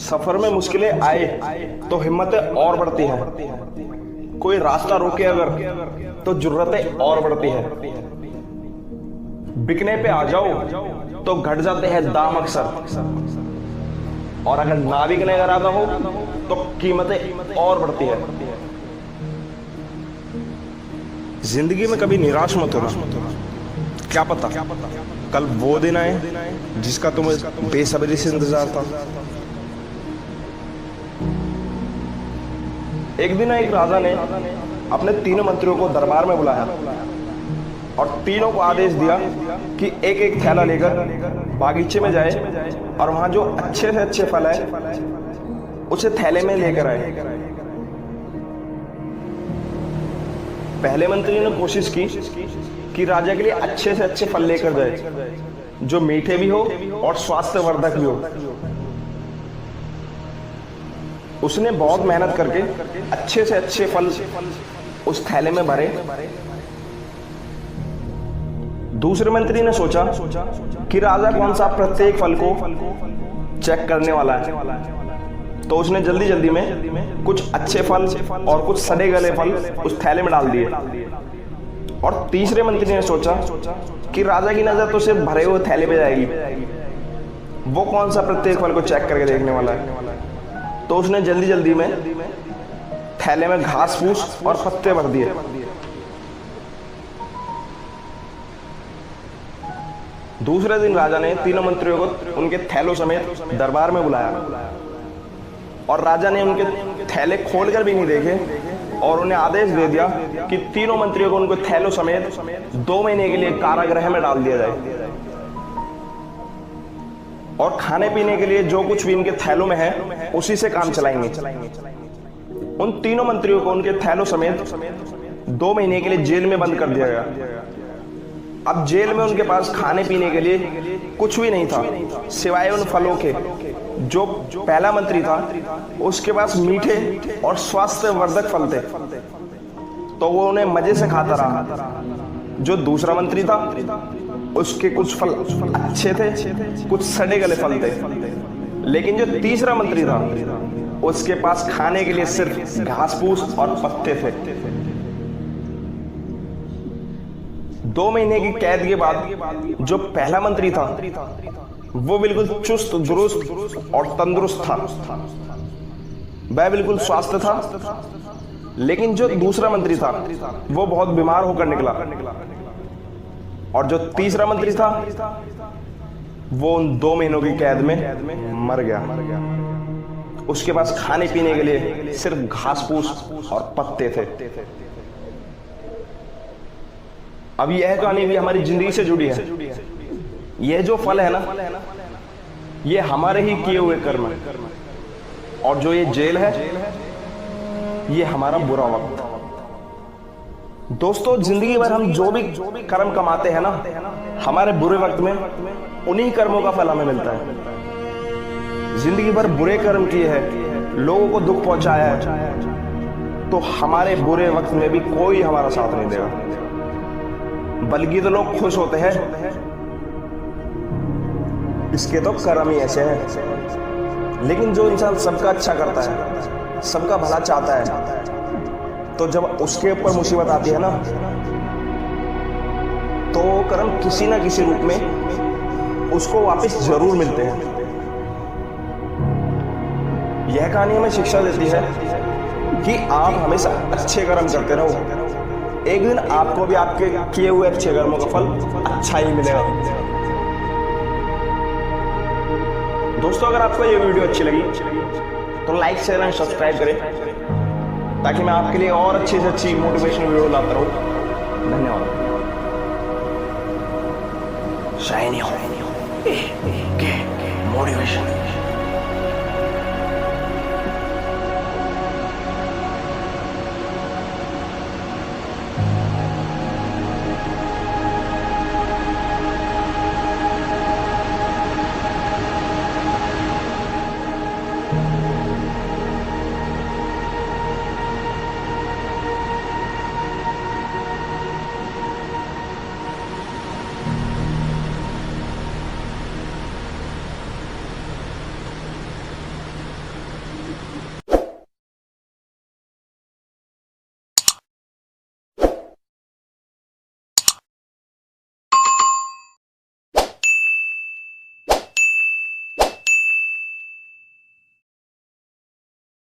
सफर में मुश्किलें आए तो हिम्मतें और बढ़ती है। कोई रास्ता रोके अगर तो जुर्रतें और बढ़ती है। बिकने पे आ जाओ तो घट जाते हैं दाम अक्सर, और अगर ना बिकने का इरादा हो तो कीमतें और बढ़ती है। जिंदगी में कभी निराश मत होना। क्या पता कल वो दिन आए जिसका तुम्हें बेसब्री से इंतजार था। एक दिन एक राजा ने अपने तीनों मंत्रियों को दरबार में बुलाया और तीनों को आदेश दिया कि एक एक थैला लेकर बागीचे में जाए और वहां जो अच्छे से अच्छे फल है उसे थैले में लेकर आए। पहले मंत्री ने कोशिश की कि राजा के लिए अच्छे से अच्छे फल लेकर जाए जो मीठे भी हो और स्वास्थ्यवर्धक भी हो। उसने बहुत मेहनत करके अच्छे से अच्छे फल उस थैले में भरे। दूसरे मंत्री ने सोचा कि राजा कौन सा प्रत्येक फल को चेक करने वाला है, तो उसने जल्दी जल्दी में कुछ अच्छे फल और कुछ सड़े गले फल उस थैले में डाल दिए। और तीसरे मंत्री ने सोचा कि राजा की नजर तो सिर्फ भरे हुए थैले पे जाएगी, वो कौन सा प्रत्येक फल को चेक करके देखने वाला है, तो उसने जल्दी जल्दी में थैले में घास फूस और पत्ते भर दिए। दूसरे दिन राजा ने तीनों मंत्रियों को उनके थैलों समेत दरबार में बुलाया और राजा ने उनके थैले खोलकर भी नहीं देखे और उन्हें आदेश दे दिया कि तीनों मंत्रियों को उनके थैलों समेत 2 महीने के लिए कारागृह में डाल दिया जाए और खाने पीने के लिए जो कुछ भी इनके थैलों में है उसी से काम चलाएंगे। उन तीनों मंत्रियों को उनके थैलों समेत 2 महीने के लिए जेल में बंद कर दिया गया। अब जेल में उनके पास खाने पीने के लिए कुछ भी नहीं था सिवाय उन फलों के जो पहला मंत्री था उसके पास मीठे और स्वास्थ्यवर्धक फल थे, तो वो उन्हें मजे से खाता रहा। जो दूसरा मंत्री था उसके कुछ फल अच्छे थे, कुछ सड़े गले फल थे, लेकिन जो तीसरा मंत्री था उसके पास खाने के लिए सिर्फ घास फूस और पत्ते थे। 2 महीने की कैद के बाद जो पहला मंत्री था वो बिल्कुल चुस्त दुरुस्त और तंदुरुस्त था, वह बिल्कुल स्वस्थ था। लेकिन जो दूसरा मंत्री था वो बहुत बीमार होकर निकला और जो तीसरा मंत्री था वो उन 2 महीनों की कैद में मर गया। उसके पास खाने पीने के लिए सिर्फ घास फूस और पत्ते थे। अब यह कहानी भी हमारी जिंदगी से जुड़ी है। यह जो फल है ना, ये हमारे ही किए हुए कर्म है, और जो ये जेल है ये हमारा बुरा वक्त। दोस्तों, जिंदगी भर हम जो भी कर्म कमाते हैं ना, हमारे बुरे वक्त में उन्हीं कर्मों का फल हमें मिलता है। जिंदगी भर बुरे कर्म किए हैं, लोगों को दुख पहुंचाया है, तो हमारे बुरे वक्त में भी कोई हमारा साथ नहीं देगा, बल्कि तो लोग खुश होते हैं इसके तो कर्म ही ऐसे हैं। लेकिन जो इंसान सबका अच्छा करता है, सबका भला चाहता है, तो जब उसके ऊपर मुसीबत आती है ना, तो कर्म किसी ना किसी रूप में उसको वापस जरूर मिलते हैं। यह कहानी हमें शिक्षा देती है कि आप हमेशा अच्छे कर्म करते रहो, एक दिन आपको भी आपके किए हुए अच्छे कर्मों का फल अच्छा ही मिलेगा। दोस्तों, अगर आपको ये वीडियो अच्छी लगी तो लाइक शेयर एंड सब्सक्राइब करें ताकि मैं आपके लिए और अच्छी से अच्छी मोटिवेशनल वीडियो लाता रहूं। धन्यवाद। शाइनी हो मोटिवेशन।